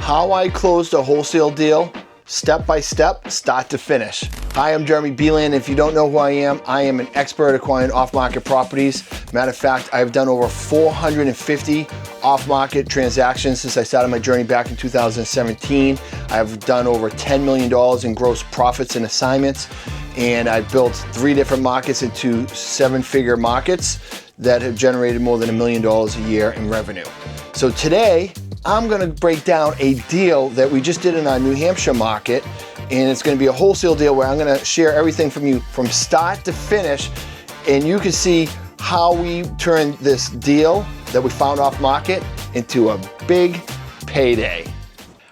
How I closed a wholesale deal, step by step, start to finish. Hi, I'm Jeremy Beeland. If you don't know who I am an expert at acquiring off-market properties. Matter of fact, I've done over 450 off-market transactions since I started my journey back in 2017. I've done over $10 million in gross profits and assignments, and I've built 3 different markets into 7-figure markets that have generated more than $1 million a year in revenue. So today, I'm gonna break down a deal that we just did in our New Hampshire market, and it's gonna be a wholesale deal where I'm gonna share everything from you from start to finish, and you can see how we turned this deal that we found off market into a big payday.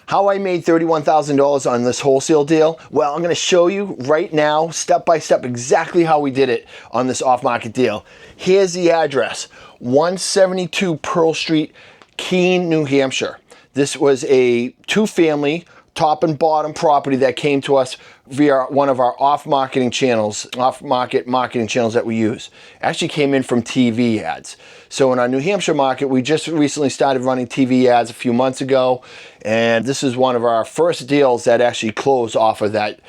How I made $31,000 on this wholesale deal? Well, I'm gonna show you right now, step by step, exactly how we did it on this off-market deal. Here's the address, 172 Pearl Street, Keene, New Hampshire. This was a 2-family, top and bottom property that came to us via one of our off-market marketing channels that we use. Actually came in from TV ads. So in our New Hampshire market, we just recently started running TV ads a few months ago, and this is one of our first deals that actually closed off of that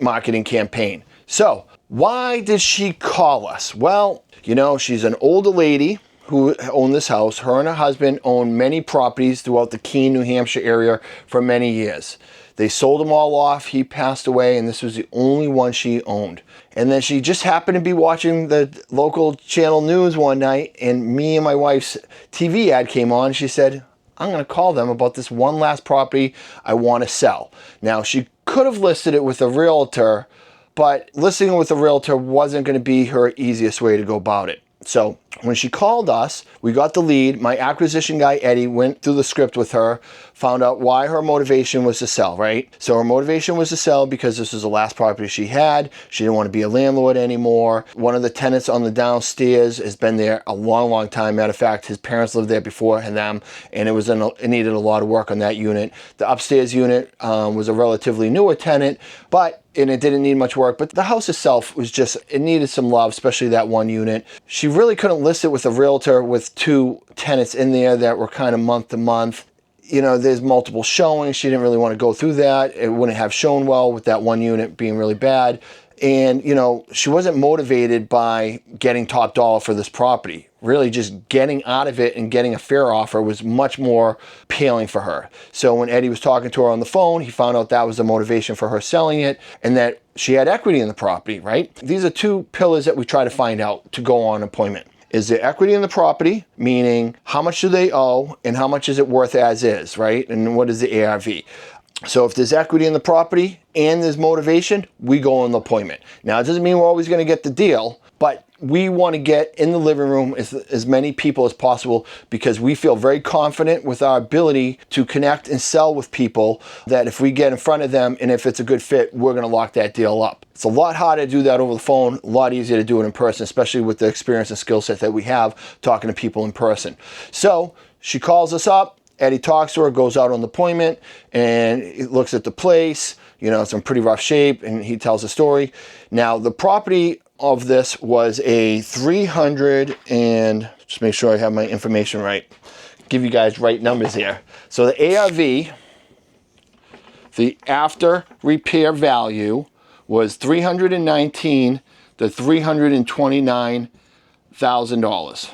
marketing campaign. So why did she call us? Well, you know, she's an older lady who owned this house. Her and her husband owned many properties throughout the Keene, New Hampshire area for many years. They sold them all off. He passed away, and this was the only one she owned. And then she just happened to be watching the local channel news one night, and me and my wife's TV ad came on. She said, I'm gonna call them about this one last property I wanna sell. Now, she could have listed it with a realtor, but listing it with a realtor wasn't gonna be her easiest way to go about it. So when she called us, we got the lead. My acquisition guy, Eddie, went through the script with her, found out why her motivation was to sell, right? So her motivation was to sell because this was the last property she had. She didn't want to be a landlord anymore. One of the tenants on the downstairs has been there a long, long time. Matter of fact, his parents lived there before them, and it needed a lot of work on that unit. The upstairs unit was a relatively newer tenant, and it didn't need much work, but the house itself was just, it needed some love, especially that one unit. She really couldn't list it with a realtor with 2 tenants in there that were kind of month to month. You know, there's multiple showings. She didn't really want to go through that. It wouldn't have shown well with that one unit being really bad. And, you know, she wasn't motivated by getting top dollar for this property. Really just getting out of it and getting a fair offer was much more appealing for her. So when Eddie was talking to her on the phone, he found out that was the motivation for her selling it and that she had equity in the property, right? These are 2 pillars that we try to find out to go on appointment. Is there equity in the property, meaning how much do they owe and how much is it worth as is, right? And what is the ARV? So if there's equity in the property and there's motivation, we go on the appointment. Now, it doesn't mean we're always going to get the deal, but we want to get in the living room as many people as possible because we feel very confident with our ability to connect and sell with people that if we get in front of them and if it's a good fit, we're going to lock that deal up. It's a lot harder to do that over the phone, a lot easier to do it in person, especially with the experience and skill set that we have talking to people in person. So she calls us up. Eddie talks to her, goes out on the appointment, and he looks at the place. You know, it's in pretty rough shape, and he tells a story. Now, the property of this was a 300 and, just make sure I have my information right, give you guys right numbers here. So the ARV, the after repair value was $319,000 to $329,000.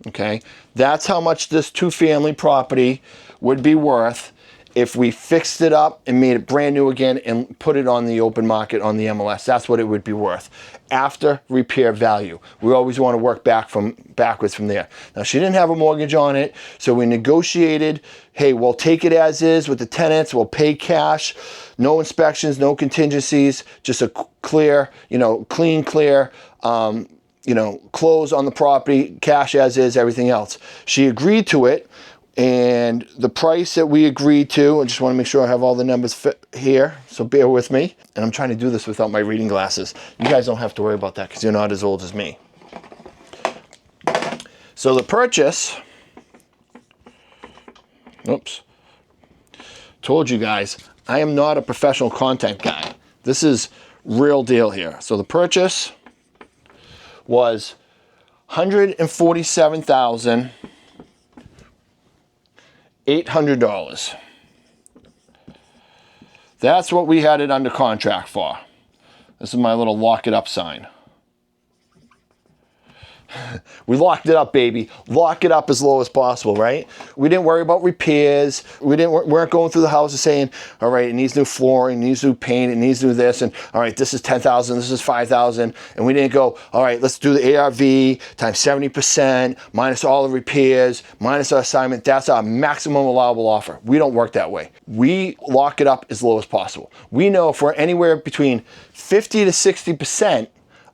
Okay, that's how much this 2-family property would be worth if we fixed it up and made it brand new again and put it on the open market on the MLS. That's what it would be worth after repair value. We always want to work backwards from there. Now, she didn't have a mortgage on it, so we negotiated, hey, we'll take it as is with the tenants, we'll pay cash, no inspections, no contingencies, just a clear, clean, clear, close on the property, cash as is, everything else. She agreed to it, and the price that we agreed to, I just want to make sure I have all the numbers fit here, so bear with me. And I'm trying to do this without my reading glasses. You guys don't have to worry about that because you're not as old as me. So the purchase, oops, told you guys, I am not a professional content guy. This is real deal here. So the purchase was $147,800. That's what we had it under contract for. This is my little lock it up sign. We locked it up, baby. Lock it up as low as possible, right? We didn't worry about repairs. We weren't going through the house and saying, all right, it needs new flooring, it needs new paint, it needs new this, and all right, this is 10,000, this is 5,000, and we didn't go, all right, let's do the ARV times 70% minus all the repairs minus our assignment. That's our maximum allowable offer. We don't work that way. We lock it up as low as possible. We know if we're anywhere between 50 to 60%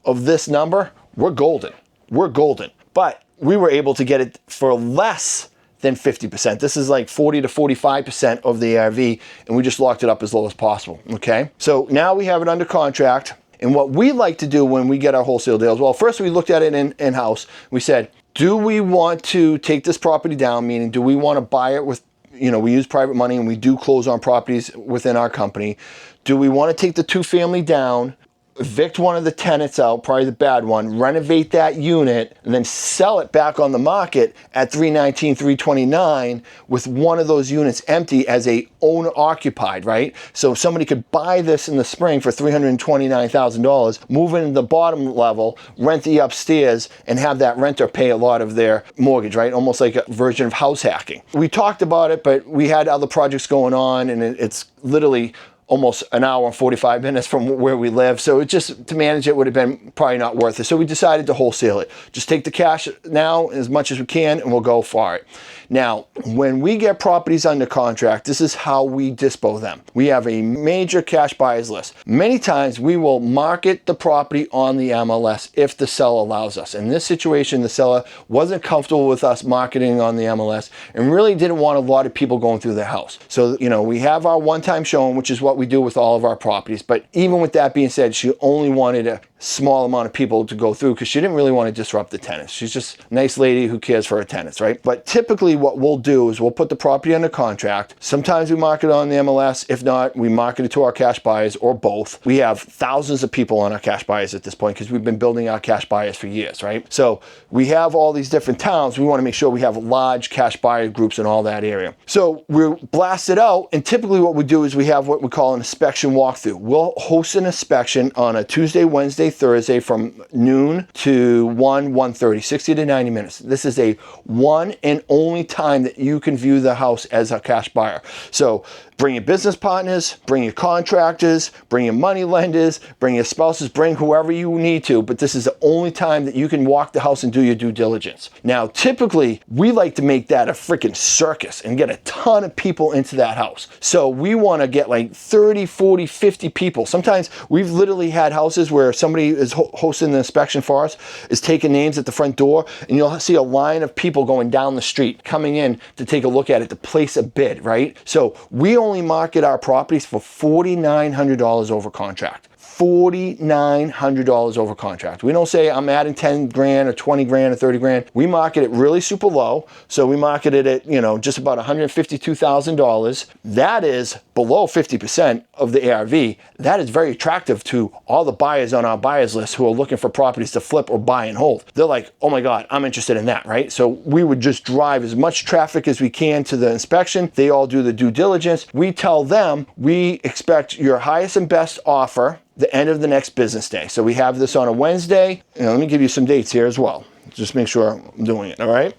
of this number, we're golden. We're golden. But we were able to get it for less than 50%. This is like 40 to 45% of the ARV, and we just locked it up as low as possible, okay? So now we have it under contract, and what we like to do when we get our wholesale deals, well, first we looked at it in-house. We said, do we want to take this property down, meaning do we want to buy it with, you know, we use private money and we do close on properties within our company. Do we want to take the two-family down, evict one of the tenants out, probably the bad one, renovate that unit, and then sell it back on the market at $319, $329 with one of those units empty as a owner occupied, right? So somebody could buy this in the spring for $329,000, move into the bottom level, rent the upstairs, and have that renter pay a lot of their mortgage, right? Almost like a version of house hacking. We talked about it, but we had other projects going on, and it's literally almost an hour and 45 minutes from where we live. So it just, to manage it would have been probably not worth it. So we decided to wholesale it. Just take the cash now as much as we can and we'll go for it. Now, when we get properties under contract, this is how we dispo them. We have a major cash buyers list. Many times we will market the property on the MLS if the seller allows us. In this situation, the seller wasn't comfortable with us marketing on the MLS and really didn't want a lot of people going through their house. So, you know, we have our one-time showing, which is what we do with all of our properties. But even with that being said, she only wanted a small amount of people to go through because she didn't really want to disrupt the tenants. She's just a nice lady who cares for her tenants, right? But typically what we'll do is we'll put the property under contract. Sometimes we market it on the MLS. If not, we market it to our cash buyers or both. We have thousands of people on our cash buyers at this point because we've been building our cash buyers for years, right? So we have all these different towns. We want to make sure we have large cash buyer groups in all that area. So we're blasted out, and typically what we do is we have what we call an inspection walkthrough. We'll host an inspection on a Tuesday, Wednesday, Thursday from noon to 1:30, 60 to 90 minutes. This is a one and only time that you can view the house as a cash buyer. So bring your business partners, bring your contractors, bring your money lenders, bring your spouses, bring whoever you need to, but this is the only time that you can walk the house and do your due diligence. Now, typically, we like to make that a freaking circus and get a ton of people into that house. So we want to get like 30, 40, 50 people. Sometimes we've literally had houses where somebody is hosting the inspection for us, is taking names at the front door, and you'll see a line of people going down the street, coming in to take a look at it, to place a bid, right? So we only market our properties for $4,900 over contract. $4,900 over contract. We don't say I'm adding 10 grand or 20 grand or 30 grand. We market it really super low. So we market it at, you know, just about $152,000. That is below 50% of the ARV. That is very attractive to all the buyers on our buyers list who are looking for properties to flip or buy and hold. They're like, oh my God, I'm interested in that, right? So we would just drive as much traffic as we can to the inspection. They all do the due diligence. We tell them we expect your highest and best offer the end of the next business day. So we have this on a Wednesday. And let me give you some dates here as well. Just make sure I'm doing it, all right?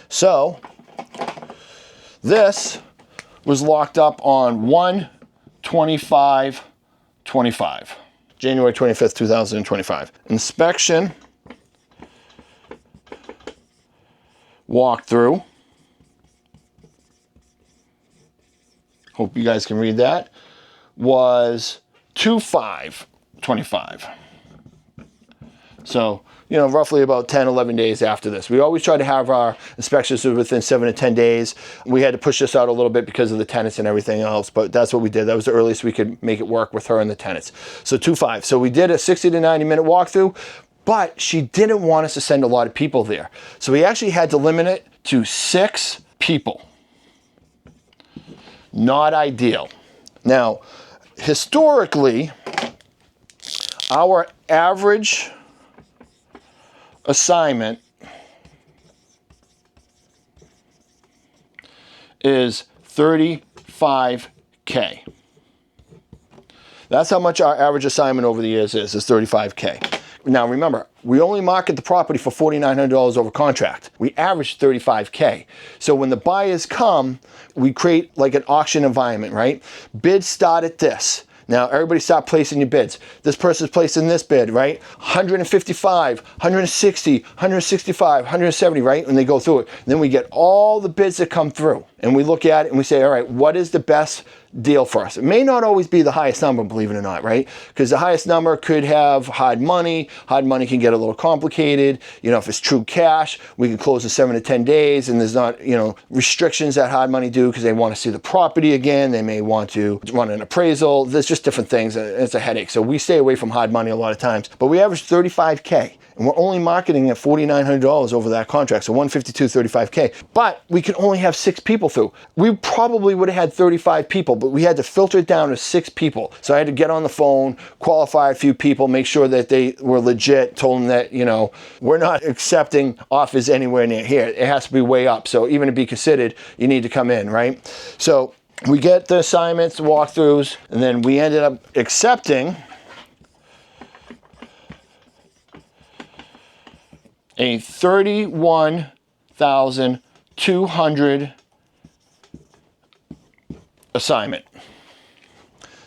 So this was locked up on 1/25/25, January 25th, 2025. Inspection, walkthrough. Hope you guys can read that. Was 2/5/25. So, you know, roughly about 10, 11 days after this. We always try to have our inspections within 7 to 10 days. We had to push this out a little bit because of the tenants and everything else, but that's what we did. That was the earliest we could make it work with her and the tenants. So 2/5. So we did a 60 to 90 minute walkthrough, but she didn't want us to send a lot of people there. So we actually had to limit it to 6 people. Not ideal. Now, historically, our average assignment is $35K. That's how much our average assignment over the years is $35K. Now remember, we only market the property for $4,900 over contract. We average $35K. So when the buyers come, we create like an auction environment, right? Bids start at this. Now everybody start placing your bids. This person's placing this bid, right? 155, 160, 165, 170, right? And they go through it. And then we get all the bids that come through. And we look at it and we say, all right, what is the best deal for us? It may not always be the highest number, believe it or not, right? Because the highest number could have hard money. Hard money can get a little complicated. You know, if it's true cash, we can close in 7 to 10 days, and there's not, you know, restrictions that hard money do because they want to see the property again. They may want to run an appraisal. There's just different things. It's a headache. So we stay away from hard money a lot of times. But we average $35K. And we're only marketing at $4,900 over that contract, so $152, $35K. But we can only have 6 people through. We probably would have had 35 people, but we had to filter it down to 6 people. So I had to get on the phone, qualify a few people, make sure that they were legit, told them that, you know, we're not accepting offers anywhere near here. It has to be way up. So even to be considered, you need to come in, right? So we get the assignments, walkthroughs, and then we ended up accepting a $31,200 assignment.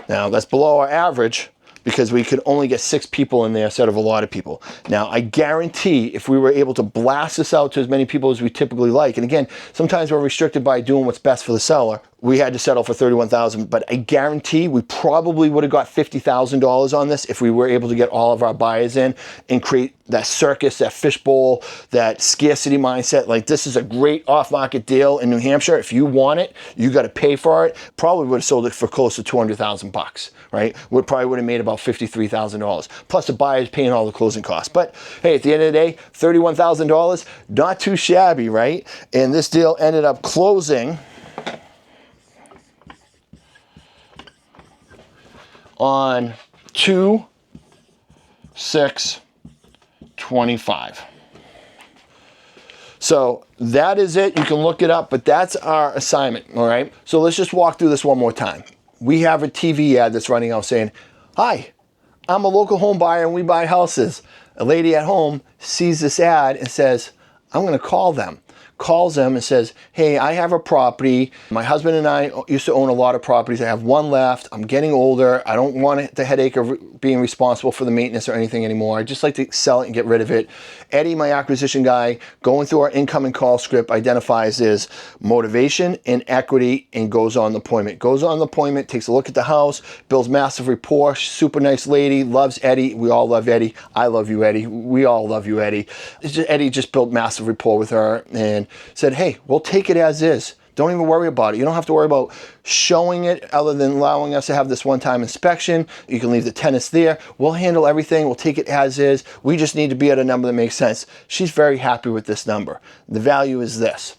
Now that's below our average because we could only get 6 people in there instead of a lot of people. Now I guarantee if we were able to blast this out to as many people as we typically like, and again, sometimes we're restricted by doing what's best for the seller. We had to settle for $31,000, but I guarantee we probably would have got $50,000 on this if we were able to get all of our buyers in and create that circus, that fishbowl, that scarcity mindset. Like, this is a great off-market deal in New Hampshire. If you want it, you got to pay for it. Probably would have sold it for close to $200,000, right? We probably would have made about $53,000. Plus the buyer's paying all the closing costs. But hey, at the end of the day, $31,000, not too shabby, right? And this deal ended up closing on 2/6/25. So that is it. You can look it up, but that's our assignment, all right? So let's just walk through this one more time. We have a TV ad that's running out saying, "Hi, I'm a local home buyer and we buy houses." A lady at home sees this ad and says, "I'm going to call them." Calls them and says, "Hey, I have a property. My husband and I used to own a lot of properties. I have one left. I'm getting older. I don't want the headache of being responsible for the maintenance or anything anymore. I'd just like to sell it and get rid of it." Eddie, my acquisition guy, going through our incoming call script, identifies his motivation and equity and goes on the appointment. Goes on the appointment, takes a look at the house, builds massive rapport. Super nice lady, loves Eddie. We all love Eddie. I love you, Eddie. We all love you, Eddie. Eddie just built massive rapport with her and said, "Hey, we'll take it as is. Don't even worry about it. You don't have to worry about showing it other than allowing us to have this one-time inspection. You can leave the tenants there. We'll handle everything. We'll take it as is. We just need to be at a number that makes sense." She's very happy with this number. The value is this.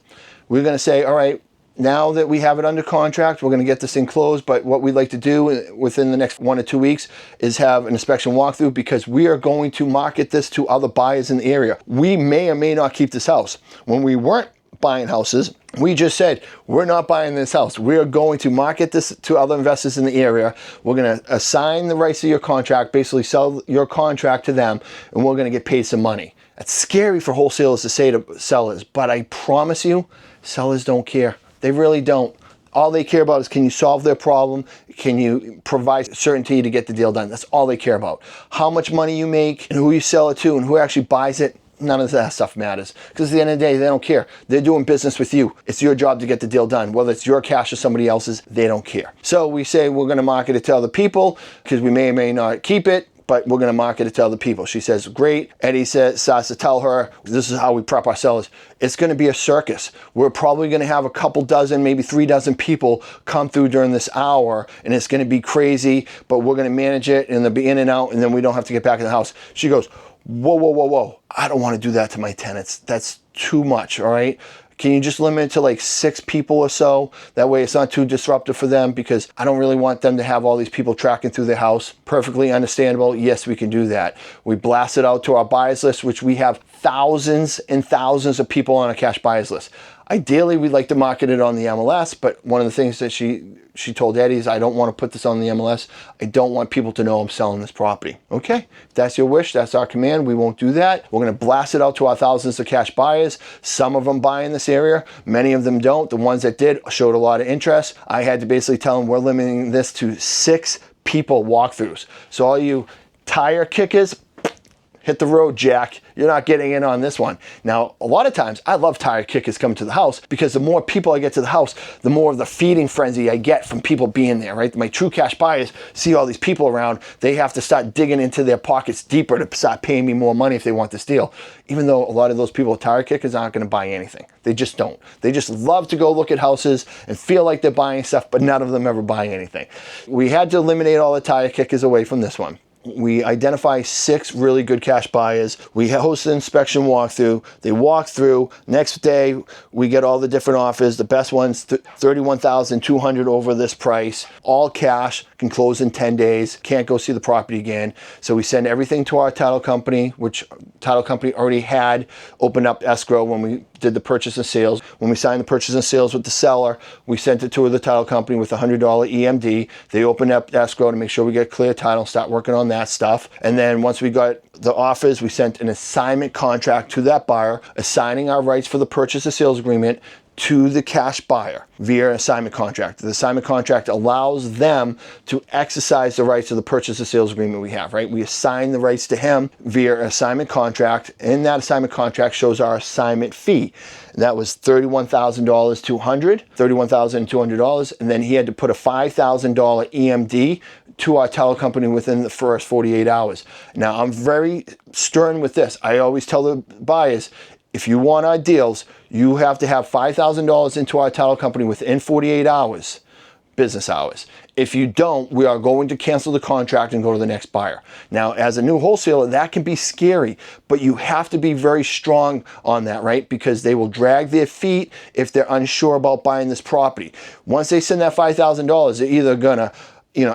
We're going to say, all right, now that we have it under contract, we're going to get this thing closed, but what we'd like to do within the next 1 to 2 weeks is have an inspection walkthrough because we are going to market this to other buyers in the area. We may or may not keep this house. When we weren't buying houses, we just said, we're not buying this house. We're going to market this to other investors in the area. We're going to assign the rights to your contract, basically sell your contract to them, and we're going to get paid some money. That's scary for wholesalers to say to sellers, but I promise you, sellers don't care. They really don't. All they care about is, can you solve their problem? Can you provide certainty to get the deal done? That's all they care about. How much money you make and who you sell it to and who actually buys it, none of that stuff matters. Because at the end of the day, they don't care. They're doing business with you. It's your job to get the deal done. Whether it's your cash or somebody else's, they don't care. So we say we're going to market it to other people because we may or may not keep it, but we're going to market it to other people. She says, great. Eddie starts to tell her, this is how we prep our sellers. It's going to be a circus. We're probably going to have a couple dozen, maybe 3 dozen people come through during this hour, and it's going to be crazy, but we're going to manage it, and they'll be in and out, and then we don't have to get back in the house. She goes, whoa, whoa, whoa, whoa. I don't want to do that to my tenants. That's too much, all right? Can you just limit it to like 6 people or so? That way it's not too disruptive for them, because I don't really want them to have all these people tracking through their house. Perfectly understandable. Yes, we can do that. We blast it out to our buyers list, which we have thousands and thousands of people on a cash buyers list. Ideally, we'd like to market it on the MLS, but one of the things that she told Eddie is, I don't want to put this on the MLS. I don't want people to know I'm selling this property. Okay, if that's your wish, that's our command. We won't do that. We're going to blast it out to our thousands of cash buyers. Some of them buy in this area. Many of them don't. The ones that did showed a lot of interest. I had to basically tell them we're limiting this to 6 people walkthroughs. So all you tire kickers, hit the road, Jack. You're not getting in on this one. Now, a lot of times, I love tire kickers coming to the house because the more people I get to the house, the more of the feeding frenzy I get from people being there, right? My true cash buyers see all these people around. They have to start digging into their pockets deeper to start paying me more money if they want this deal. Even though a lot of those people with tire kickers aren't going to buy anything. They just don't. They just love to go look at houses and feel like they're buying stuff, but none of them ever buy anything. We had to eliminate all the tire kickers away from this one. We identify 6 really good cash buyers. We host an inspection walkthrough. They walk through. Next day, we get all the different offers. The best ones, $31,200 over this price. All cash, can close in 10 days. Can't go see the property again. So we send everything to our title company, which title company already had opened up escrow when we did the purchase and sales. When we signed the purchase and sales with the seller, we sent it to the title company with a $100 EMD. They opened up escrow to make sure we get clear title, start working on that stuff. And then once we got the offers, we sent an assignment contract to that buyer, assigning our rights for the purchase and sales agreement to the cash buyer via assignment contract. The assignment contract allows them to exercise the rights of the purchase and sales agreement we have, right? We assign the rights to him via assignment contract. In that assignment contract shows our assignment fee. And that was $31,200, and then he had to put a $5,000 EMD to our title company within the first 48 hours. Now, I'm very stern with this. I always tell the buyers, if you want our deals, you have to have $5,000 into our title company within 48 hours, business hours. If you don't, we are going to cancel the contract and go to the next buyer. Now, as a new wholesaler, that can be scary, but you have to be very strong on that, right? Because they will drag their feet if they're unsure about buying this property. Once they send that $5,000, they're either gonna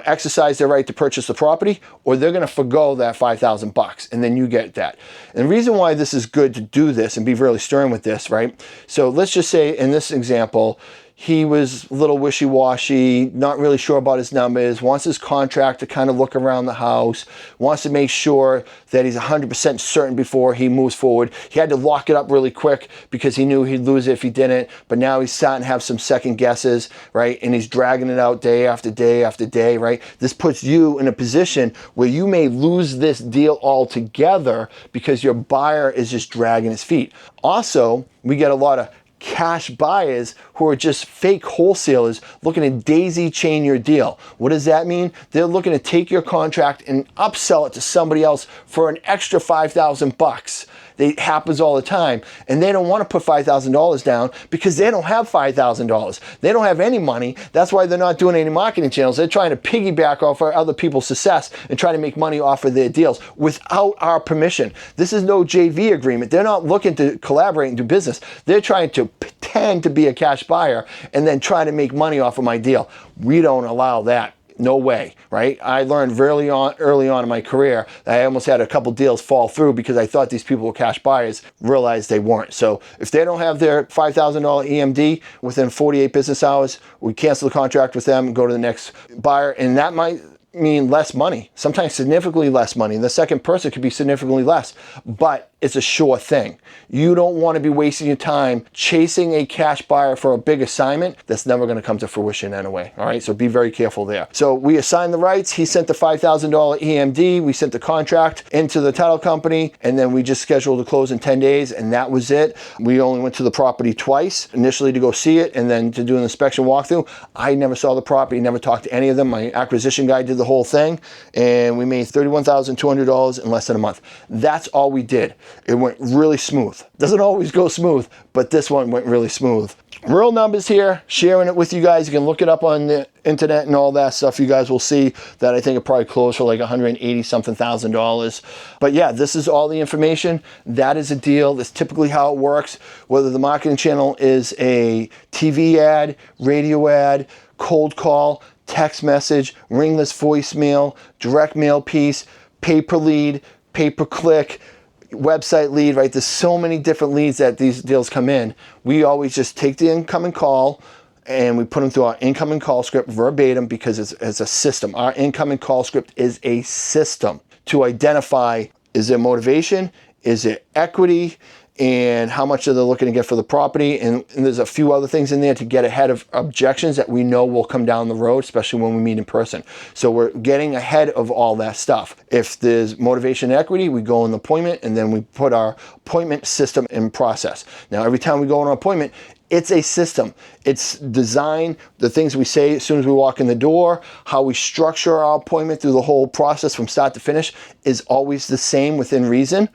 exercise their right to purchase the property, or they're going to forgo that $5,000, and then you get that. And the reason why this is good to do this and be really stern with this, right? So let's just say in this example, he was a little wishy-washy, not really sure about his numbers, wants his contract to kind of look around the house, wants to make sure that he's 100% certain before he moves forward. He had to lock it up really quick because he knew he'd lose it if he didn't, but now he's starting to have some second guesses, right? And he's dragging it out day after day after day, right? This puts you in a position where you may lose this deal altogether because your buyer is just dragging his feet. Also, we get a lot of cash buyers who are just fake wholesalers looking to daisy chain your deal. What does that mean? They're looking to take your contract and upsell it to somebody else for an extra $5,000. It happens all the time. And they don't want to put $5,000 down because they don't have $5,000. They don't have any money. That's why they're not doing any marketing channels. They're trying to piggyback off of other people's success and try to make money off of their deals without our permission. This is no JV agreement. They're not looking to collaborate and do business. They're trying to pretend to be a cash buyer and then try to make money off of my deal. We don't allow that. No way, right? I learned early on in my career that I almost had a couple deals fall through because I thought these people were cash buyers, realized they weren't. So if they don't have their $5,000 EMD within 48 business hours, we cancel the contract with them and go to the next buyer. And that might mean less money, sometimes significantly less money. The second person could be significantly less, but it's a sure thing. You don't want to be wasting your time chasing a cash buyer for a big assignment that's never going to come to fruition anyway. All right, so be very careful there. So we assigned the rights. He sent the $5,000 EMD. We sent the contract into the title company, and then we just scheduled to close in 10 days, and that was it. We only went to the property twice, initially to go see it, and then to do an inspection walkthrough. I never saw the property, never talked to any of them. My acquisition guy did the whole thing, and we made $31,200 in less than a month. That's all we did. It went really smooth. Doesn't always go smooth, but this one went really smooth. Real numbers here, sharing it with you guys. You can look it up on the internet and all that stuff. You guys will see that I think it probably closed for like $180-something thousand. But yeah, this is all the information. That is a deal. That's typically how it works. Whether the marketing channel is a TV ad, radio ad, cold call, text message, ringless voicemail, direct mail piece, pay per lead, pay per click, website lead, right? There's so many different leads that these deals come in. We always just take the incoming call and we put them through our incoming call script verbatim, because it's a system. Our incoming call script is a system to identify, is there motivation? Is it equity? And how much are they looking to get for the property? And there's a few other things in there to get ahead of objections that we know will come down the road, especially when we meet in person. So we're getting ahead of all that stuff. If there's motivation and equity, we go on the appointment, and then we put our appointment system in process. Now, every time we go on an appointment, it's a system. It's designed, the things we say as soon as we walk in the door, how we structure our appointment through the whole process from start to finish is always the same within reason.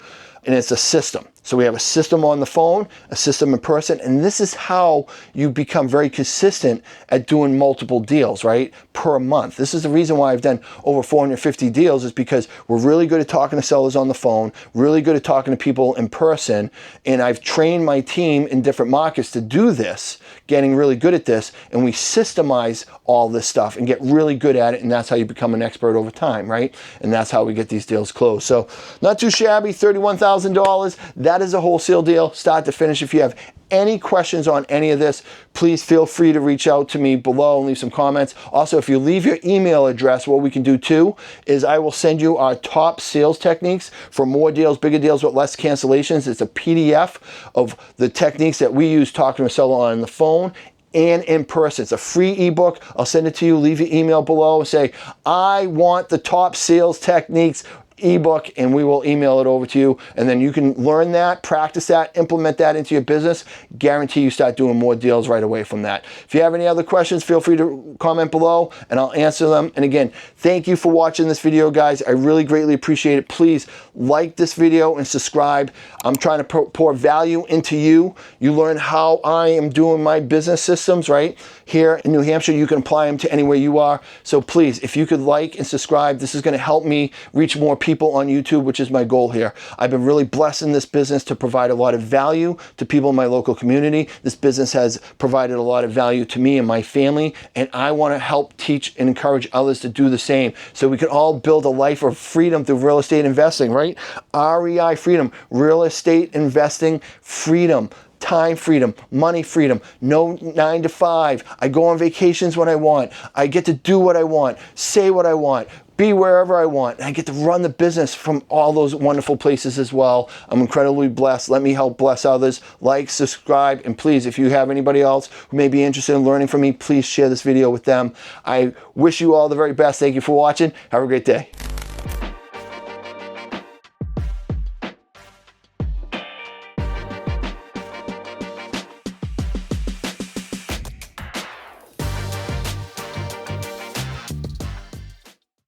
And it's a system. So we have a system on the phone, a system in person, and this is how you become very consistent at doing multiple deals, right, per month. This is the reason why I've done over 450 deals, is because we're really good at talking to sellers on the phone, really good at talking to people in person, and I've trained my team in different markets to do this, getting really good at this, and we systemize all this stuff and get really good at it, and that's how you become an expert over time, right? And that's how we get these deals closed. So not too shabby, $31,000. That is a wholesale deal, start to finish. If you have any questions on any of this, please feel free to reach out to me below and leave some comments. Also, if you leave your email address, what we can do too is I will send you our top sales techniques for more deals, bigger deals with less cancellations. It's a PDF of the techniques that we use talking to a seller on the phone and in person. It's a free ebook. I'll send it to you. Leave your email below and say, I want the top sales techniques ebook, and we will email it over to you, and then you can learn that, practice that, implement that into your business. Guarantee you start doing more deals right away from that. If you have any other questions, feel free to comment below and I'll answer them. And again, thank you for watching this video, guys. I really greatly appreciate it. Please like this video and subscribe. I'm trying to pour value into you. You learn how I am doing my business systems right here in New Hampshire. You can apply them to anywhere you are. So please, if you could like and subscribe, this is going to help me reach more people on YouTube, which is my goal here. I've been really blessed in this business to provide a lot of value to people in my local community. This business has provided a lot of value to me and my family, and I want to help teach and encourage others to do the same, so we can all build a life of freedom through real estate investing, right? REI freedom, real estate investing freedom. Time freedom, money freedom, no 9 to 5. I go on vacations when I want. I get to do what I want, say what I want, be wherever I want. And I get to run the business from all those wonderful places as well. I'm incredibly blessed. Let me help bless others. Like, subscribe, and please, if you have anybody else who may be interested in learning from me, please share this video with them. I wish you all the very best. Thank you for watching. Have a great day.